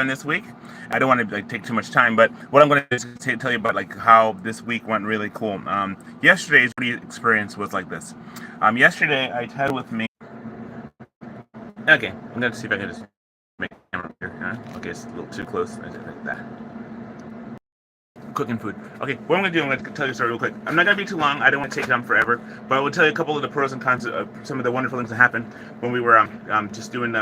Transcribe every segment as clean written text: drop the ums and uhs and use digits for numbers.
this week. I don't want to take too much time, but what I'm going to do is tell you about how this week went really cool. Yesterday's experience was like this. Yesterday I had with me. Okay, I'm going to see if I can just make the camera here. Okay, it's a little too close. Like that. Cooking food. Okay, what I'm going to do, I'm going to tell you a story real quick. I'm not going to be too long. I don't want to take time forever, but I will tell you a couple of the pros and cons of some of the wonderful things that happened when we were just doing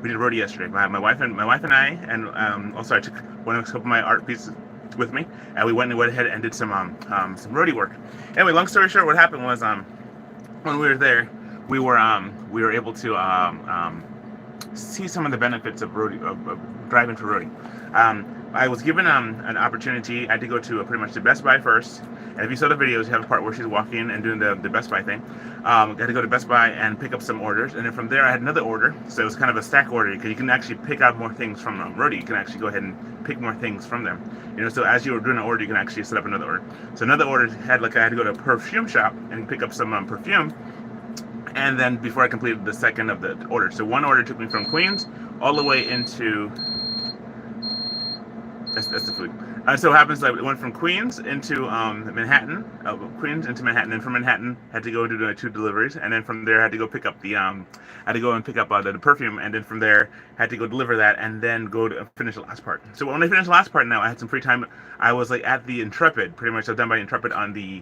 we did Roadie yesterday. My wife and I, and also I took a couple of my art pieces with me, and we went ahead and did some Roadie work. Anyway, long story short, what happened was when we were there, we were able to see some of the benefits of Roadie, of driving for Roadie. I was given an opportunity. I had to go to pretty much the Best Buy first. And if you saw the videos, you have a part where she's walking and doing the Best Buy thing. I had to go to Best Buy and pick up some orders. And then from there, I had another order. So it was kind of a stack order because you can actually pick out more things from Roadie. You can actually go ahead and pick more things from them. So as you were doing an order, you can actually set up another order. So another order had I had to go to a perfume shop and pick up some perfume. And then before I completed the second of the order. So one order took me from Queens all the way into... That's the food. So it happens that it went from Queens into Manhattan, and from Manhattan had to go do 2 deliveries, and then from there had to go pick up the perfume, and then from there had to go deliver that, and then go to finish the last part. So when I finished the last part, now I had some free time. I was at the Intrepid, pretty much. I was done by Intrepid on the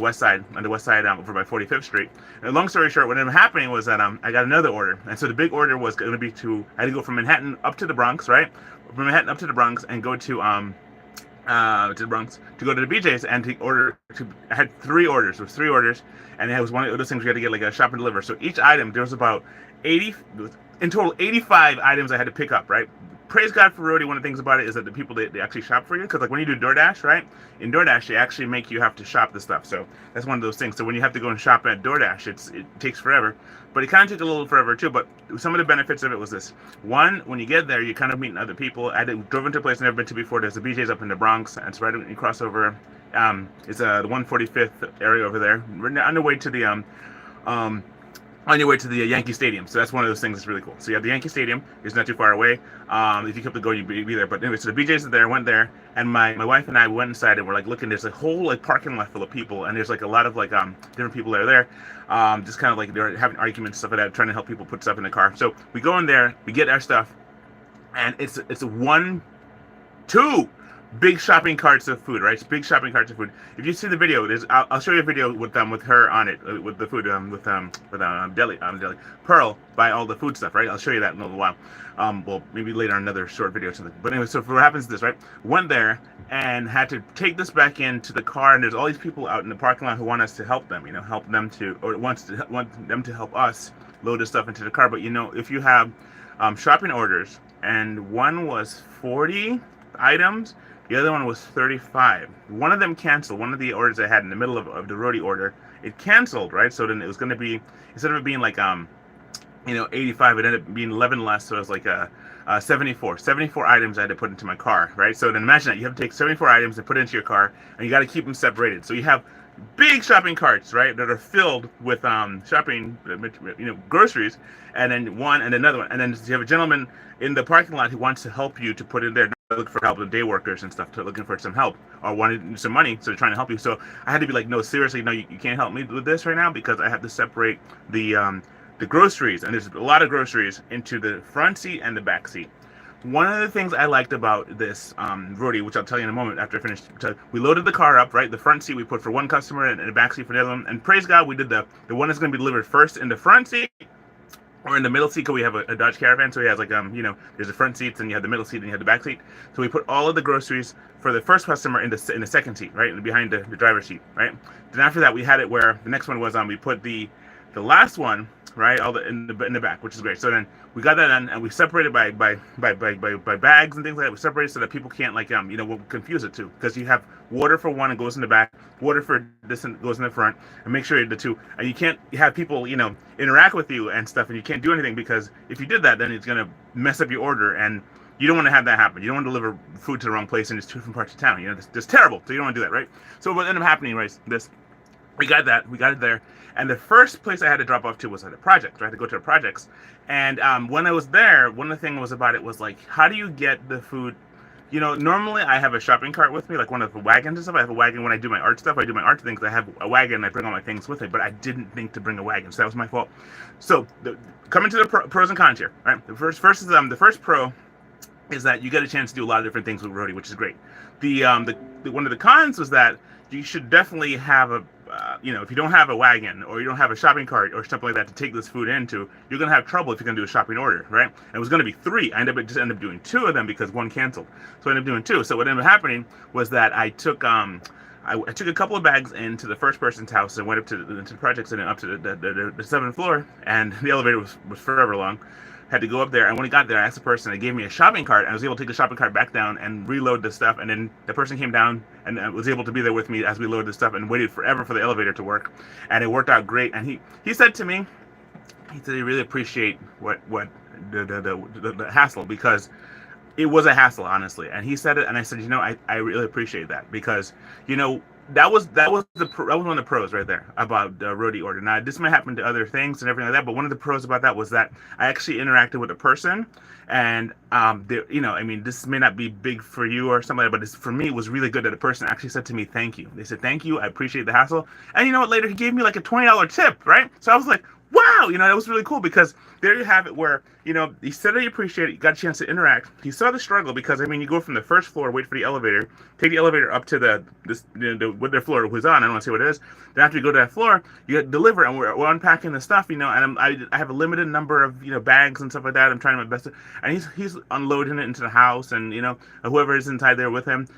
west side, over by 45th Street. And long story short, what ended up happening was that I got another order, and so the big order was going to be I had to go from Manhattan up to the Bronx, right? From Manhattan up to the Bronx and go to the Bronx to go to the BJ's and to order. I had 3 orders. There was 3 orders, and it was one of those things we had to get a shop and deliver. So each item, there was about 80 in total, 85 items I had to pick up. Right. Praise God for Roadie. One of the things about it is that the people they actually shop for you, because when you do DoorDash, right? In DoorDash, they actually make you have to shop the stuff. So that's one of those things. So when you have to go and shop at DoorDash, it takes forever. But it kind of took a little forever too. But some of the benefits of it was this: one, when you get there, you kind of meeting other people. I drove into a place I've never been to before. There's a BJ's up in the Bronx, and it's right when you cross over. It's the 145th area over there. We're on the way to the on your way to the Yankee Stadium. So that's one of those things that's really cool. So you have the Yankee Stadium. It's not too far away. If you kept going, you'd be there. But anyway, so the BJ's are there. I went there, and my wife and I went inside, and we're looking. There's a whole parking lot full of people, and there's a lot of different people that are there. Just kind of they're having arguments and stuff like that, trying to help people put stuff in the car. So we go in there, we get our stuff, and it's 2 big shopping carts of food, right? It's big shopping carts of food. If you see the video, I'll show you a video with her on it, with the food, with Deli Pearl buy all the food stuff, right? I'll show you that in a little while. Well, maybe later on another short video or something. But anyway, so what happens is this, right? Went there and had to take this back into the car, and there's all these people out in the parking lot who want us to help them, help them want them to help us load this stuff into the car. But if you have shopping orders, and one was 40 items. The other one was 35. One of them canceled. One of the orders I had in the middle of the Roadie order, it canceled, right? So then it was going to be, instead of it being 85, it ended up being 11 less. So it was 74 items I had to put into my car, right? So then imagine that you have to take 74 items and put it into your car, and you got to keep them separated. So you have big shopping carts, right, that are filled with shopping, groceries, and then one and another one, and then you have a gentleman in the parking lot who wants to help you to put in there. Look for help with day workers and stuff, looking for some help or wanting some money, so they're trying to help you. So I had to be no, seriously, no, you can't help me with this right now because I have to separate the groceries, and there's a lot of groceries, into the front seat and the back seat. One of the things I liked about this Roadie, which I'll tell you in a moment after I finish, we loaded the car up, right? The front seat we put for one customer and the back seat for the other one. And praise God, we did the one that's going to be delivered first in the front seat or in the middle seat, because we have a Dodge Caravan. So he has there's the front seats, and you have the middle seat, and you have the back seat. So we put all of the groceries for the first customer in the second seat, right, and behind the driver's seat, right. Then after that, we had it where the next one was we put the last one, right, all in the back, which is great. So then we got that done, and we separated by bags and things like that. We separated so that people can't we'll confuse it too, because you have water for one and goes in the back, water for this and goes in the front, and make sure the two, and you can't have people interact with you and stuff, and you can't do anything, because if you did that, then it's gonna mess up your order, and you don't want to have that happen. You don't want to deliver food to the wrong place in just 2 different parts of town. That's terrible. So you don't want to do that, right? So what ended up happening, right, this we got it there, and the first place I had to drop off to was at a project. I had to go to a projects, and when I was there, one of the things was about it was like, how do you get the food? Normally I have a shopping cart with me, like one of the wagons and stuff. I have a wagon when I do my art stuff. I do my art things. I have a wagon and I bring all my things with me, but I didn't think to bring a wagon, so that was my fault. So coming to the pros and cons here, right? The first pro is that you get a chance to do a lot of different things with Roadie, which is great. The one of the cons was that you should definitely have if you don't have a wagon or you don't have a shopping cart or something like that to take this food into, you're gonna have trouble if you're gonna do a shopping order, right? And it was gonna be three. I ended up doing two of them because one canceled, so I ended up doing two. So what ended up happening was that I took a couple of bags into the first person's house and went up to the projects and up to the seventh floor, and the elevator was forever long. Had to go up there, and when I got there, I asked the person. They gave me a shopping cart, and I was able to take the shopping cart back down and reload the stuff. And then the person came down and was able to be there with me as we loaded the stuff, and waited forever for the elevator to work. And it worked out great. And he said to me, he said he really appreciate what the hassle, because it was a hassle, honestly. And he said it, and I said, I really appreciate that, because that was one of the pros right there about the Roadie order. Now, this might happen to other things and everything like that, but one of the pros about that was that I actually interacted with a person, and this may not be big for you or something, but for me, it was really good that a person actually said to me, "Thank you." They said, "Thank you, I appreciate the hassle," and you know what? Later, he gave me like a $20 tip, right? So I was like, wow, that was really cool, because there you have it, where he said that he appreciated it, you got a chance to interact. He saw the struggle, because you go from the first floor, wait for the elevator, take the elevator up to what their floor was on. I don't want to say what it is. Then after you go to that floor, you deliver, and we're unpacking the stuff, and I have a limited number of bags and stuff like that. I'm trying my best to, and he's unloading it into the house, and whoever is inside there with him.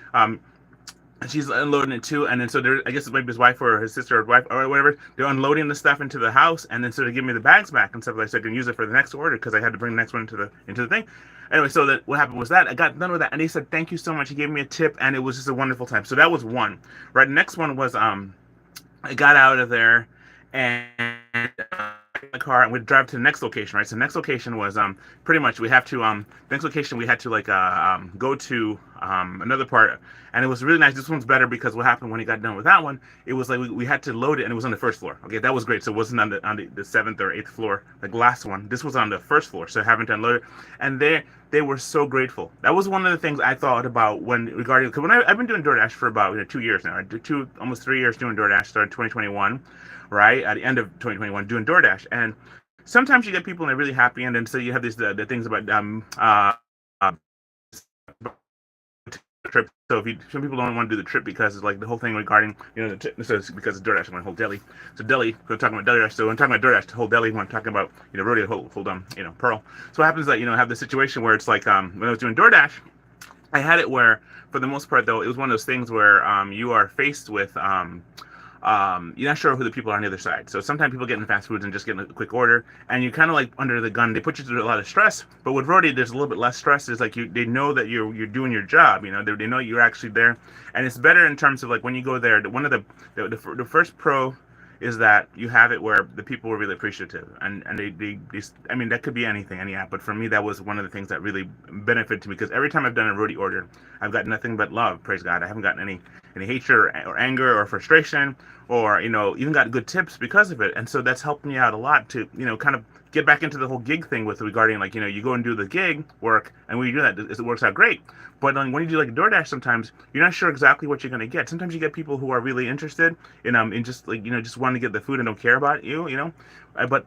She's unloading it too, and then so there, I guess maybe his wife or his sister or wife or whatever, they're unloading the stuff into the house, and then so they give me the bags back and stuff like that, so I can use it for the next order, because I had to bring the next one into the thing. Anyway, so that what happened was that I got done with that, and they said thank you so much. He gave me a tip, and it was just a wonderful time. So that was one. Right, the next one was I got out of there, and the car, and we'd drive to the next location, right? So the next location was pretty much we have to the next location we had to go to another part, and it was really nice. This one's better, because what happened when he got done with that one, it was like we had to load it, and it was on the first floor. Okay, that was great. So it wasn't on the seventh or eighth floor like the last one. This was on the first floor, so having to unload it, and they were so grateful. That was one of the things I thought about because I've been doing DoorDash for about 2 years now. I did almost 3 years doing DoorDash. Started 2021, right at the end of 2021 doing DoorDash, and sometimes you get people and they're really happy, and then so you have these the things about trip. So some people don't want to do the trip because it's like the whole thing regarding so it's because it's DoorDash, I want to hold deli. So deli, we're talking about DoorDash. So when I'm talking about DoorDash, to hold deli, when I'm talking about Roadie, hold Pearl. So what happens is that I have this situation where it's like when I was doing DoorDash, I had it where for the most part though it was one of those things where you are faced with you're not sure who the people are on the other side. So sometimes people get in fast foods and just get a quick order, and you're kind of like under the gun. They put you through a lot of stress. But with Roadie, there's a little bit less stress. It's like they know that you're doing your job. They know you're actually there, and it's better in terms of like when you go there. One of the first pro is that you have it where the people were really appreciative, and they I mean, that could be anything, any app, but for me that was one of the things that really benefited me, because every time I've done a Roadie order, I've got nothing but love, praise God. I haven't gotten any hatred or anger or frustration, or even got good tips because of it. And so that's helped me out a lot to kind of get back into the whole gig thing with regarding like you go and do the gig work, and when you do that, it works out great. But when you do like DoorDash, sometimes you're not sure exactly what you're going to get. Sometimes you get people who are really interested in just like just wanting to get the food and don't care about but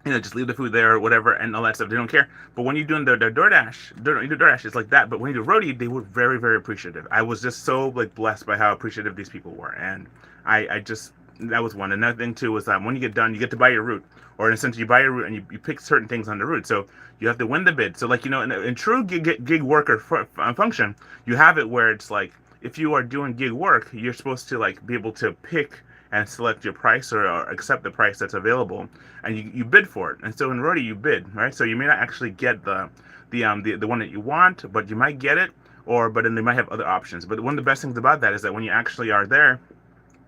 just leave the food there or whatever and all that stuff. They don't care. But when you're doing the DoorDash, it's like that. But when you do Roadie, they were very, very appreciative. I was just so like blessed by how appreciative these people were, and I just that was one. Another thing too was that when you get done, you get to buy your route, or in a sense, you buy your route and you pick certain things on the route. So you have to win the bid. So like in true gig worker function, you have it where it's like if you are doing gig work, you're supposed to like be able to pick and select your price or accept the price that's available, and you bid for it. And so in Roadie, you bid, right? So you may not actually get the one that you want, but you might get it, but then they might have other options. But one of the best things about that is that when you actually are there,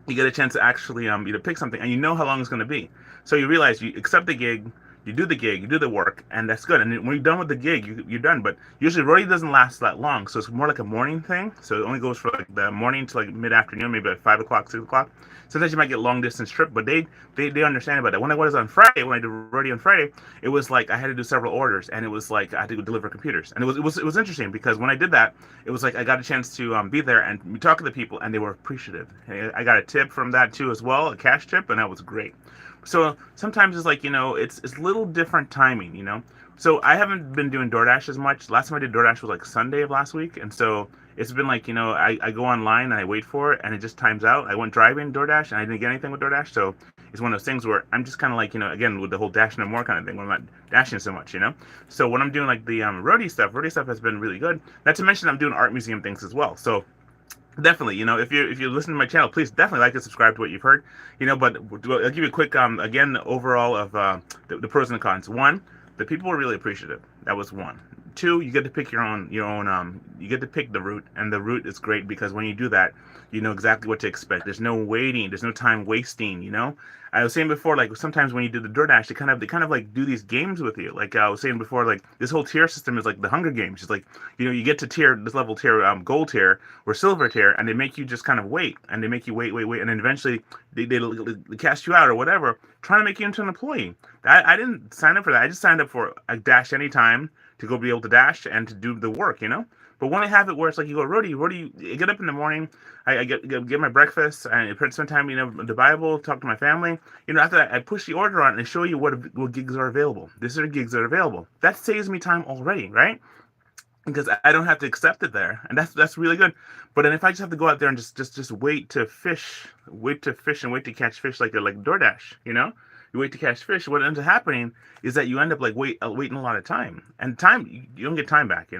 you get a chance to actually either pick something, and you know how long it's going to be. So you realize you accept the gig, you do the gig, you do the work, and that's good. And when you're done with the gig, you're done. But usually Roadie doesn't last that long, so it's more like a morning thing. So it only goes for like the morning to like mid afternoon, maybe like 5 o'clock, 6 o'clock. Sometimes you might get long distance trip, but they understand about that. When I was on Friday, when I did Roadie on Friday, it was like I had to do several orders, and it was like I had to go deliver computers, and it was interesting because when I did that, it was like I got a chance to be there and talk to the people, and they were appreciative. I got a tip from that too as well, a cash tip, and that was great. So sometimes it's like it's little different timing. So I haven't been doing DoorDash as much. Last time I did DoorDash was like Sunday of last week, and so it's been like I go online and I wait for it, and it just times out. I went driving DoorDash and I didn't get anything with DoorDash, so it's one of those things where I'm just kind of like again with the whole dash no more kind of thing, when I'm not dashing so much. So when I'm doing like the Roadie stuff has been really good. Not to mention I'm doing art museum things as well. So definitely, if you listen to my channel, please definitely like and subscribe to what you've heard. But I'll give you a quick again overall of the pros and the cons. One, the people were really appreciative. That was one. Two, you get to pick your own you get to pick the route, and the route is great because when you do that, you know exactly what to expect. There's no waiting, there's no time wasting. I was saying before, like sometimes when you do the DoorDash, they kind of like do these games with you. Like I was saying before, like this whole tier system is like the Hunger Games. It's like you get to this level tier, gold tier or silver tier, and they make you just kind of wait, and they make you wait, and then eventually they cast you out or whatever, trying to make you into an employee. I didn't sign up for that. I just signed up for a dash anytime to go be able to dash and to do the work. But when I have it where it's like you go, Roadie, you get up in the morning, I get my breakfast, and I spend time, the Bible, talk to my family. After that, I push the order on and show you what gigs are available. These are the gigs that are available. That saves me time already, right? Because I don't have to accept it there, and that's really good. But then if I just have to go out there and just wait to fish and wait to catch fish like DoorDash, you wait to catch fish. What ends up happening is that you end up like waiting a lot of time, and you don't get time back.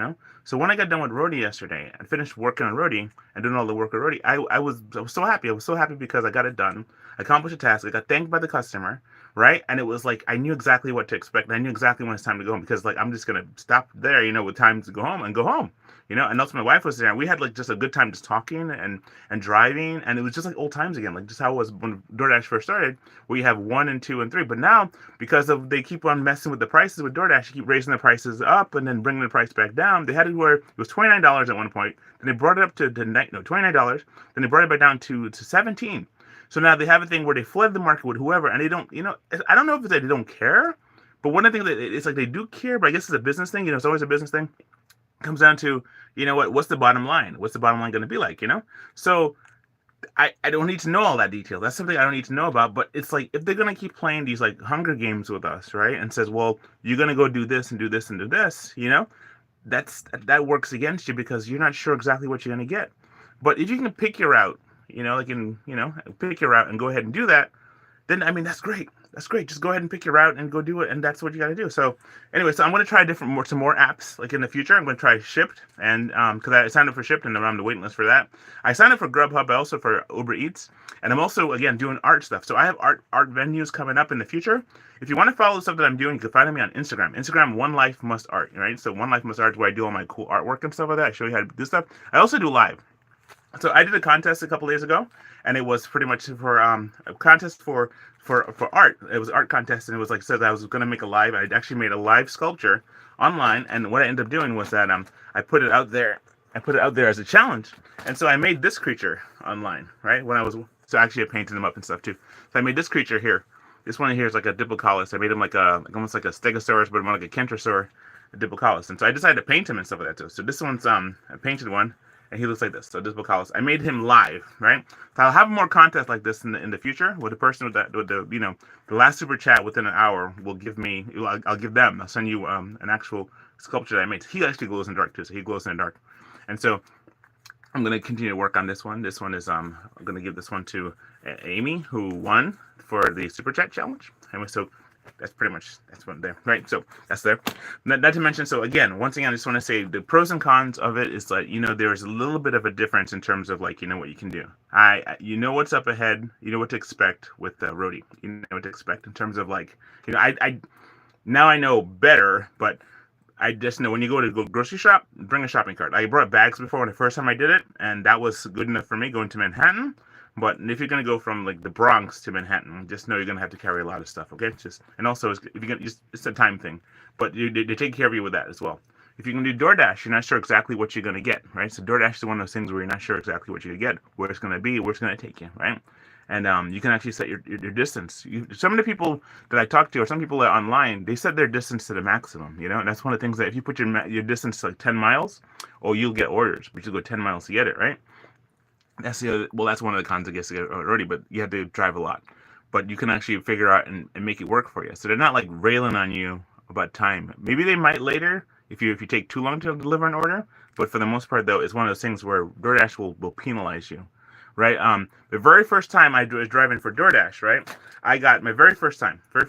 So when I got done with Roadie yesterday and finished working on Roadie and doing all the work on Roadie, I was so happy. I was so happy because I got it done. I accomplished a task. I got thanked by the customer, right? And it was like I knew exactly what to expect. And I knew exactly when it's time to go home because like I'm just gonna stop there, with time to go home and go home. And also my wife was there, and we had like just a good time just talking and driving, and it was just like old times again, like just how it was when DoorDash first started, where you have 1 and 2 and 3. But now because they keep on messing with the prices with DoorDash, they keep raising the prices up and then bringing the price back down. They had it where it was $29 at one point, then they brought it up to $29, then they brought it back down to 17. So now they have a thing where they flood the market with whoever, and they don't, I don't know if it's that they don't care, but one of the things that it's like they do care, but I guess it's a business thing. It's always a business thing. It comes down to, what's the bottom line? What's the bottom line going to be like, So I don't need to know all that detail. That's something I don't need to know about. But it's like if they're going to keep playing these like Hunger Games with us, right? And says, well, you're going to go do this and do this and do this, that works against you because you're not sure exactly what you're going to get. But if you can pick your route, pick your route and go ahead and do that, then I mean that's great. That's great. Just go ahead and pick your route and go do it, and that's what you got to do. So anyway, so I'm going to try some more apps like in the future. I'm going to try Shipt, and because I signed up for Shipt and I'm on the waiting list for that. I signed up for Grubhub, also for Uber Eats, and I'm also again doing art stuff. So I have art venues coming up in the future. If you want to follow the stuff that I'm doing, you can find me on Instagram. Instagram, One Life Must Art, right? So One Life Must Art is where I do all my cool artwork and stuff like that. I show you how to do stuff. I also do live. So I did a contest a couple days ago, and it was pretty much for a contest for art. It was an art contest, and it was like said I was going to make a live. I actually made a live sculpture online, and what I ended up doing was that I put it out there. I put it out there as a challenge, and so I made this creature online, right? Actually I painted him up and stuff too. So I made this creature here. This one here is like a Diplocalus. I made him like almost like a Stegosaurus, but more like a Kentrosaur, a Diplocalus. And so I decided to paint him and stuff like that too. So this one's a painted one. And he looks like this. So this Diplocalus. I made him live, right? So I'll have more contests like this in the future. With the person with the last super chat within an hour will give me. I'll give them. I'll send you an actual sculpture that I made. He actually glows in the dark too. So he glows in the dark. And so I'm going to continue to work on this one. This one is I'm going to give this one to Amy, who won for the super chat challenge. Anyway, so that's one there, right? So that's there. Not to mention, so again, once again, I just want to say the pros and cons of it is like, there's a little bit of a difference in terms of like, what you can do. You know what's up ahead. You know what to expect with Roadie. You know what to expect in terms of like, now I know better, but I just know when you go to grocery shop, bring a shopping cart. I brought bags before when the first time I did it, and that was good enough for me going to Manhattan. But if you're gonna go from like the Bronx to Manhattan, just know you're gonna have to carry a lot of stuff. Okay, just and also if you're gonna just it's a time thing, but they take care of you with that as well. If you can do DoorDash, you're not sure exactly what you're gonna get, right? So DoorDash is one of those things where you're not sure exactly what you're gonna get, where it's gonna be, where it's gonna take you, right? And you can actually set your distance. Some of the people that I talked to, or some people that are online, they set their distance to the maximum. And that's one of the things that if you put your distance to like 10 miles, oh, you'll get orders, but you go 10 miles to get it, right? That's the other, well, that's one of the cons, I guess, already, but you have to drive a lot. But you can actually figure out and make it work for you. So they're not like railing on you about time. Maybe they might later if you take too long to deliver an order. But for the most part, though, it's one of those things where DoorDash will penalize you, right? The very first time I was driving for DoorDash, right? I got my very first time, the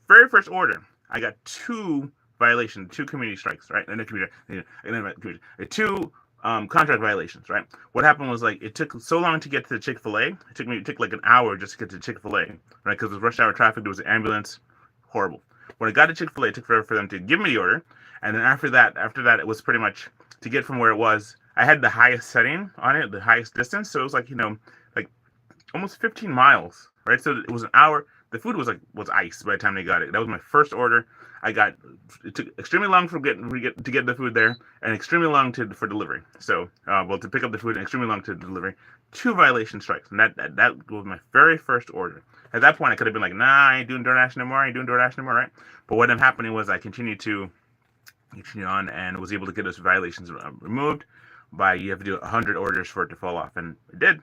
very first order, I got two violations, two community strikes, right? And two contract violations, right? What happened was like it took so long to get to the Chick-fil-A. It took like an hour just to get to Chick-fil-A, right? Because it was rush hour traffic. There was an ambulance. Horrible. When I got to Chick-fil-A, it took forever for them to give me the order, and then after that, it was pretty much to get from where it was. I had the highest setting on it, the highest distance, so it was like like almost 15 miles, right? So it was an hour. The food was ice by the time they got it. That was my first order. It took extremely long to get the food there, and extremely long for delivery. So, to pick up the food, and extremely long to delivery. Two violation strikes, and that was my very first order. At that point, I could have been like, nah, I ain't doing DoorDash no more. Right? But what ended up happening was I continued on and was able to get those violations removed. You have to do 100 orders for it to fall off, and it did.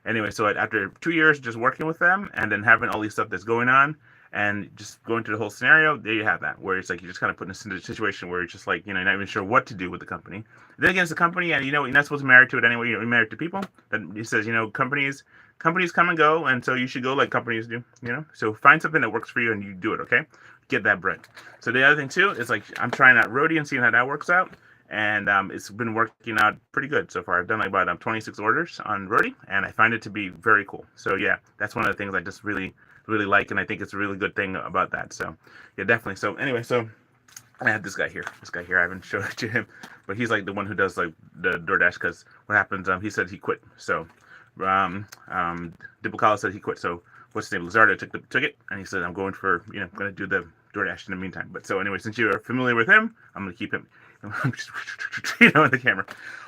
Anyway, so after 2 years just working with them and then having all these stuff that's going on and just going through the whole scenario, there you have that, where it's like you're just kind of putting us into a situation where you're just like, you're not even sure what to do with the company. Then again, it's a company, and you're not supposed to be married to it anyway. You're married to people. That it says, companies come and go, and so you should go like companies do. So find something that works for you and you do it. Okay, get that bread. So the other thing too is like I'm trying out Roadie and seeing how that works out. And it's been working out pretty good so far. I've done like about 26 orders on Roadie, and I find it to be very cool. So yeah, that's one of the things I just really, really like, and I think it's a really good thing about that. So yeah, definitely. So anyway, so I have this guy here. I haven't showed it to him, but he's like the one who does like the DoorDash, because what happens? He said he quit. So Dipicala said he quit. So what's his name? Lizardo took it, and he said, I'm going to do the DoorDash in the meantime. But so anyway, since you are familiar with him, I'm going to keep him. In the camera.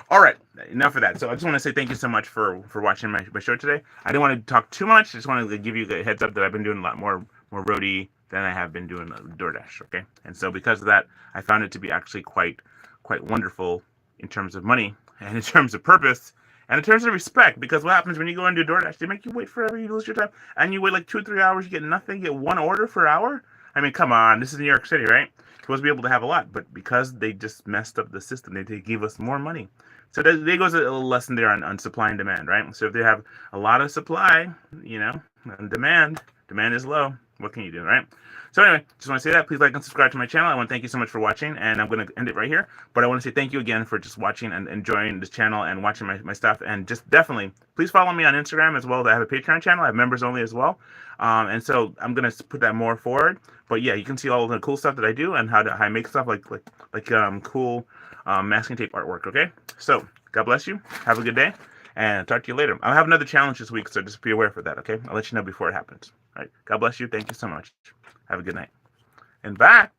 All right, enough of that. So I just want to say thank you so much for watching my show today. I didn't want to talk too much. I just wanted to give you a heads up that I've been doing a lot more Roadie than I have been doing DoorDash. Okay, and so because of that, I found it to be actually quite wonderful in terms of money and in terms of purpose and in terms of respect. Because what happens when you go and do DoorDash? They make you wait forever. You lose your time, and you wait like 2 or 3 hours. You get nothing. You get one order per hour. I mean, come on. This is New York City, right? You're supposed to be able to have a lot, but because they just messed up the system, they give us more money. So there goes a little lesson there on supply and demand, right? So if they have a lot of supply, and demand is low. What can you do, right? So anyway, just want to say that. Please like and subscribe to my channel. I want to thank you so much for watching, and I'm going to end it right here. But I want to say thank you again for just watching and enjoying this channel and watching my stuff. And just definitely, please follow me on Instagram as well. I have a Patreon channel. I have members only as well. And so I'm going to put that more forward. But yeah, you can see all the cool stuff that I do and how I make stuff like cool masking tape artwork. Okay, so God bless you. Have a good day, and talk to you later. I'll have another challenge this week, so just be aware for that. Okay, I'll let you know before it happens. All right, God bless you. Thank you so much. Have a good night, and bye.